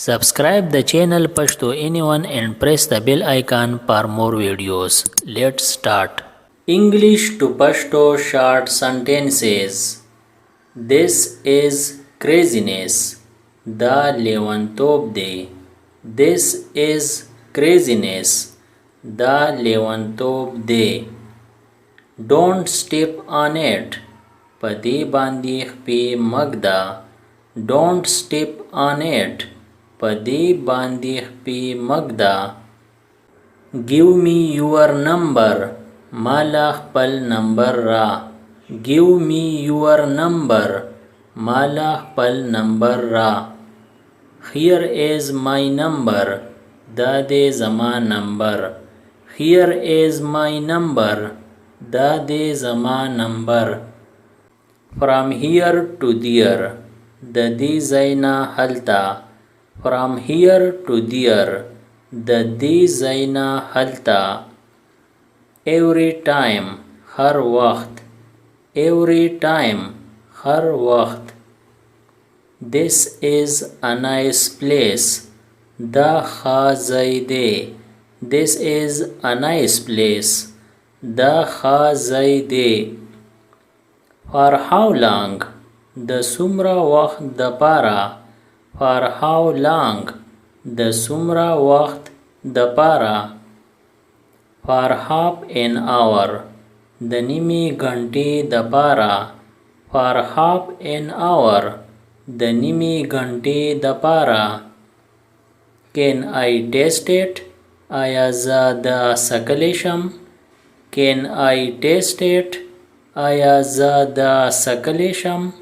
Subscribe the channel Pashto Anyone and press the bell icon for more videos. Let's start. English to Pashto short sentences. This is craziness. The levantob day. This is craziness. The levantob day. Don't step on it. Padi bandih pe magda. Don't step on it. Padi bandih pe magda. Give me your number. Malah pal number ra. Give me your number. Malah pal number ra. Here is my number. Dade zama number. Here is my number. Dade zama number. From here to there. Dadi zaina halta. From here to there. Dadi zaina halta. Every time. Har waqt. Every time. Har waqt. This is a nice place. Da kha zaide. This is a nice place. Da kha zaide. For how long? The sumra waqt da para. For how long? The sumra waqt da para. For half an hour. The nimi ghanti da para. For half an hour. The nimi ghanti da para. Can I taste it? Aya za da sakalisham. Can I taste it? Aya za da sakalisham.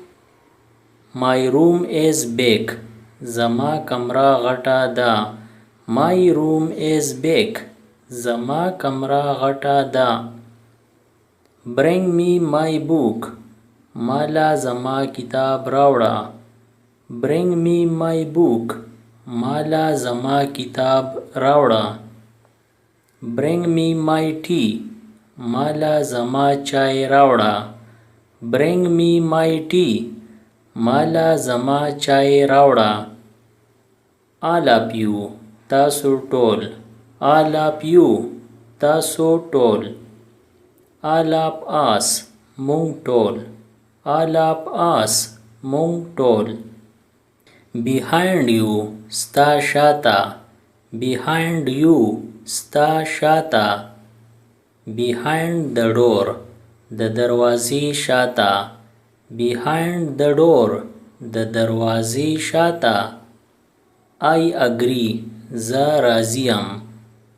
My room is big. Zama kamra ghata da. My room is big. Zama kamra ghata da. Bring me my book. Mala zama kitab rawda. Bring me my book. Mala zama kitab rawda. Bring me my tea. Mala zama chai rawda. Bring me my tea. Mala zama chai rawda. All of you. Tasu tol. All of you. Tasu tol. All of us. Mung tol. All of us. Mung tol. Behind you. Sta shata. Behind you. Sta shata. Behind the door. The darwazi shata. Behind the door. The darwazi shata. I agree. Za raziyam.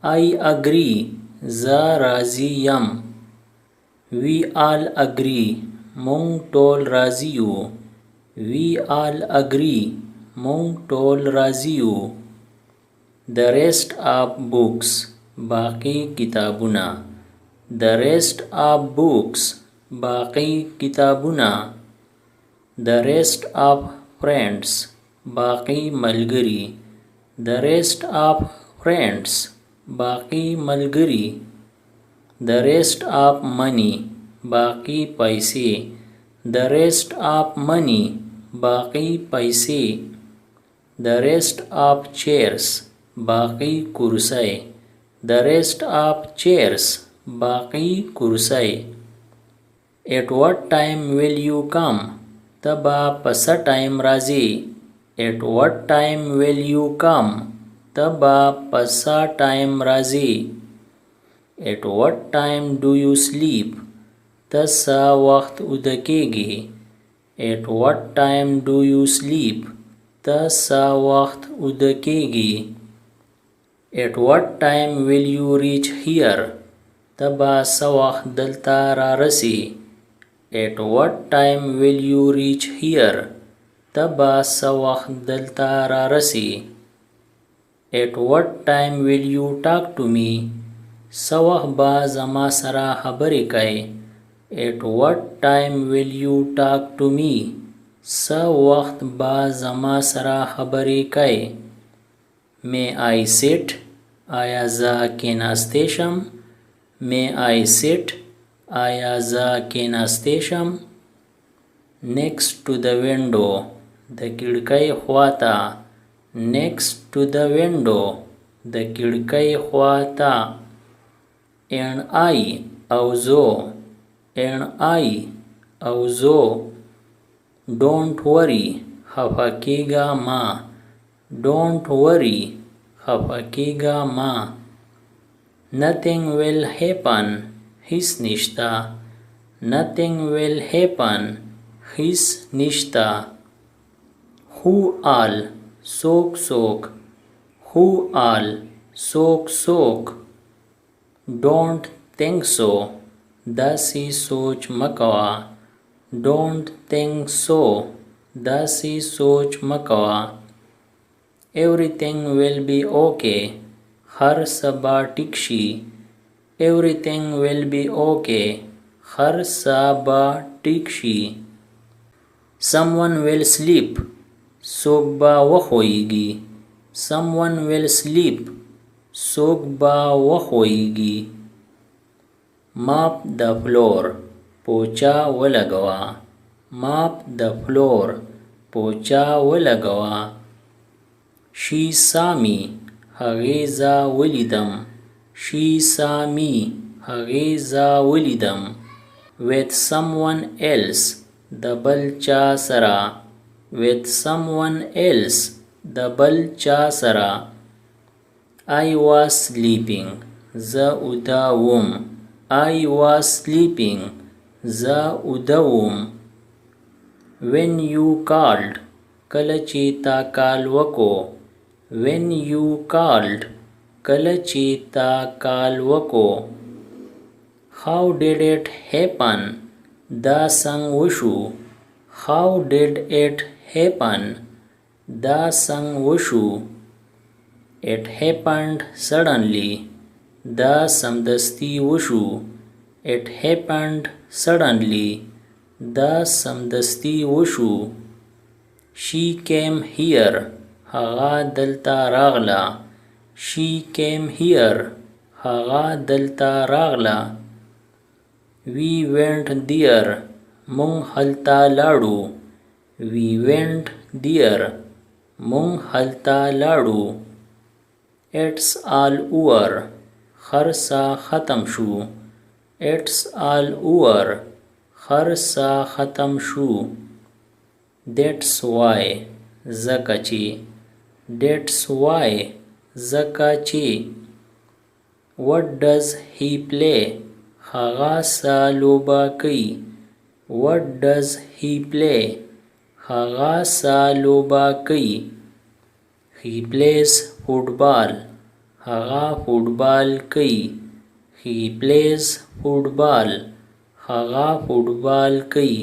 I agree. Za raziyam. We all agree. Mung tol raziyu. We all agree. Mung tol raziyu. The rest of books. Baqi kitabuna. The rest of books. Baqi kitabuna. The rest of friends. Baqi malgari. The rest of friends. Baqi malgari. The rest of money. Baqi paise. The rest of money. Baqi paise. The rest of chairs. Baqi kursai. The rest of chairs. Baqi kursai. At what time will you come? Taba pasa time razi. At what time will you come? Taba pasa time razi. At what time do you sleep? Tasa waqt udakegi. At what time do you sleep? Tasa waqt udakegi. At what time will you reach here? Taba sa waqt dalta rarasi. At what time will you reach here? Taba sa waqt dalta rarasi. At what time will you talk to me? Sa waqt ba zama sara khabari kai. At what time will you talk to me? Sa waqt ba zama sara khabari kai. May I sit? Aya za kenastesham. May I sit? Aya za kenastesham. Next to the window. The kidkai khwata. next to the window د کړکۍ خواته and I او زو and I او زو don't worry خفه کیږه ما don't worry خفه کیږه ما nothing will happen هیڅ نشته nothing will happen هیڅ نشته who all څوک څوک who all څوک څوک don't think so داسې سوچ مکوه don't think so داسې سوچ مکوه everything will be okay هر څه به ټیک شي everything will be okay هر څه به ټیک شي someone will sleep څوک به وښویږي someone will sleep څوک به وښویږي mop the floor پوچا ولګوه mop the floor پوچا ولګوه she saw me هغې زه ولیدم she saw me هغې زه ولیدم with someone else د بل چا سره with someone else د بل چا سره I was sleeping زه اوده وم I was sleeping زه اوده وم when you called کله چې تا کال وکړو when you called کله چې تا کال وکړو how did it happen دا څنګه وشو how did it happen دا څنګه وشو it happened suddenly دا سمدستی وشو it happened suddenly دا سمدستی وشو she came here هغه دلته راغله she came here هغه دلته راغله we went there مونږ هلته لاړو we went there مونږ هلته لاړو it's all over هر څه ختم شو it's all over هر څه ختم شو that's why ځکه چې that's why ځکه چې what does he play هغه څه لوبه کوي what does he play هغه څه لوبه کوي he plays football هغه فوټبال کوي he plays football هغه فوټبال کوي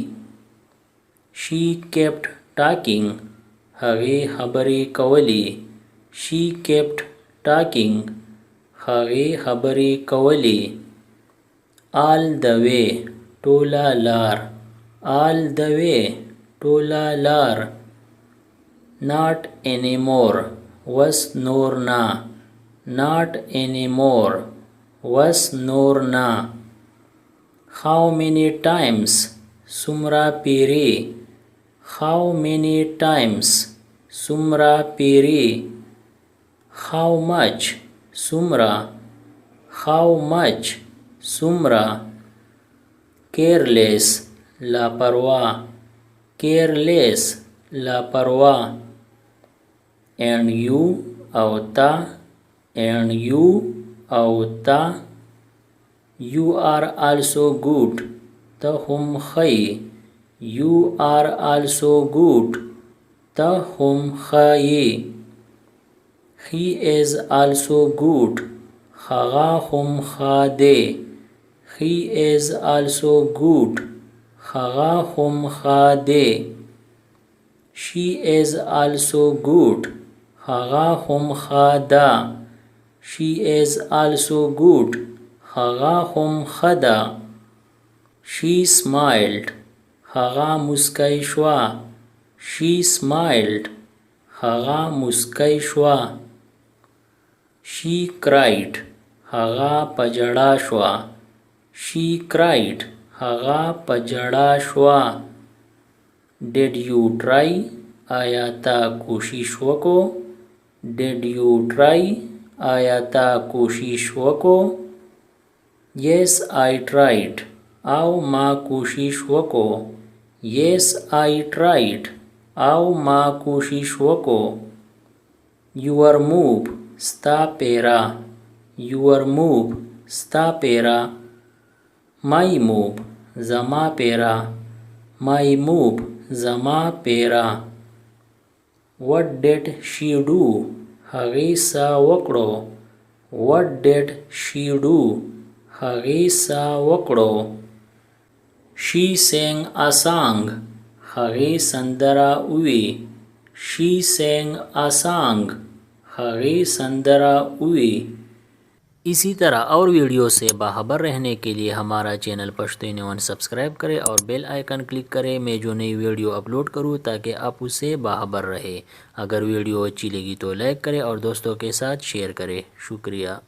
she kept talking هغې خبرې کولې she kept talking هغې خبرې کولې all the way ټوله لار all the way ټوله لار not anymore وس نور نه not anymore وس نور نه how many times څومره پیرې how many times څومره پیرې how much څومره how much څومره careless لاپروا careless لاپروا and you او تا and you او تا you are also good ته هم ښه you are also good ته هم ښه he is also good هغه هم ښه دی he is also good هغه هم ښه دی she is also good هغه هم ښه ده she is also good هغه هم ښه ده she smiled هغه مسکی شوه she smiled هغه مسکی شوه she cried هغه په ژړا شوه she cried هغه په ژړا شوه did you try آیا تا کوشش وکړو did you try, आया ता कोशिश वको। Yes I tried, आओ मां कोशिश वको। Yes I tried, आओ मां कोशिश वको। युअर मूव, स्ता पेरा, युअर मूव, स्ता पेरा। माई मूव, जमा पेरा, माई मूव, जमा पेरा। वट डिड शी डू, हगी सा वकड़ो। वट डिड शी डू, हगी सा वकड़ो। शी सेंग अ सॉन्ग, हगी संदरा उवी। शी सेंग अ सॉन्ग, हगी संदरा उवी। इसी तरह और वीडियो से बाखबर रहने के लिए हमारा चैनल पश्तून वन सब्सक्राइब करें और बेल आइकन क्लिक करें। मैं जो नई वीडियो अपलोड करूं ताकि आप उससे बाखबर रहे। अगर वीडियो अच्छी लगी तो लाइक करें और दोस्तों के साथ शेयर करें। शुक्रिया।